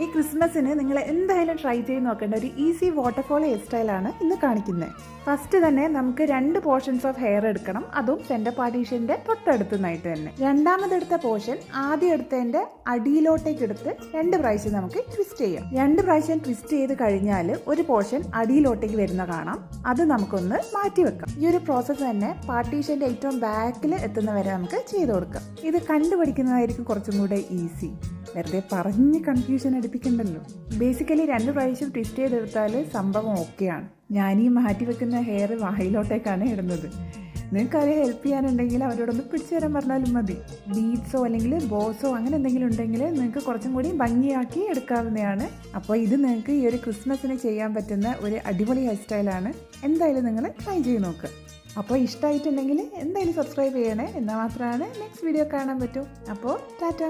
ഈ ക്രിസ്മസിന് നിങ്ങൾ എന്തായാലും ട്രൈ ചെയ്ത് നോക്കേണ്ട ഒരു ഈസി വാട്ടർഫോൾ ഹെയർ സ്റ്റൈലാണ് ഇന്ന് കാണിക്കുന്നത്. ഫസ്റ്റ് തന്നെ നമുക്ക് 2 പോർഷൻസ് ഓഫ് ഹെയർ എടുക്കണം, അതും സെന്റർ പാർട്ടീഷന്റെ തൊട്ടടുത്തുനിന്നായിട്ട് തന്നെ. രണ്ടാമതെടുത്ത പോർഷൻ ആദ്യം എടുത്തതിന്റെ അടിയിലോട്ടേക്ക് എടുത്ത് 2 പ്രാവശ്യം നമുക്ക് ട്വിസ്റ്റ് ചെയ്യാം. 2 പ്രാവശ്യം ട്വിസ്റ്റ് ചെയ്ത് കഴിഞ്ഞാൽ ഒരു പോർഷൻ അടിയിലോട്ടേക്ക് വരുന്ന കാണാം, അത് നമുക്കൊന്ന് മാറ്റി വെക്കാം. ഈ ഒരു പ്രോസസ്സ് തന്നെ പാർട്ടീഷന്റെ ഏറ്റവും ബാക്കിൽ എത്തുന്നവരെ നമുക്ക് ചെയ്ത് കൊടുക്കാം. ഇത് കണ്ടുപിടിക്കുന്നതായിരിക്കും കുറച്ചും കൂടെ ഈസി. വെറുതെ പറഞ്ഞ് കൺഫ്യൂഷൻ എടുപ്പിക്കണ്ടല്ലോ. ബേസിക്കലി 2 പ്രാവശ്യം ട്വിസ്റ്റ് ചെയ്തെടുത്താൽ സംഭവം ഓക്കെയാണ്. ഞാനീ മാറ്റി വെക്കുന്ന ഹെയർ വായിലോട്ടേക്കാണ് ഇടുന്നത്. നിങ്ങൾക്ക് അവരെ ഹെൽപ്പ് ചെയ്യാനുണ്ടെങ്കിൽ അവരോടൊന്ന് പിടിച്ചു തരാൻ പറഞ്ഞാലും മതി. ബീഡ്സോ അല്ലെങ്കിൽ ബോസോ അങ്ങനെ എന്തെങ്കിലും ഉണ്ടെങ്കിൽ നിങ്ങൾക്ക് കുറച്ചും കൂടി ഭംഗിയാക്കി എടുക്കാവുന്നതാണ്. അപ്പോൾ ഇത് നിങ്ങൾക്ക് ഈ ഒരു ക്രിസ്മസിന് ചെയ്യാൻ പറ്റുന്ന ഒരു അടിപൊളി ഹെയർ സ്റ്റൈലാണ്. എന്തായാലും നിങ്ങൾ ട്രൈ ചെയ്ത് നോക്കുക. അപ്പോൾ ഇഷ്ടമായിട്ടുണ്ടെങ്കിൽ എന്തായാലും സബ്സ്ക്രൈബ് ചെയ്യണേ, എന്നാൽ മാത്രമാണ് നെക്സ്റ്റ് വീഡിയോ കാണാൻ പറ്റൂ. അപ്പോൾ ടാറ്റ.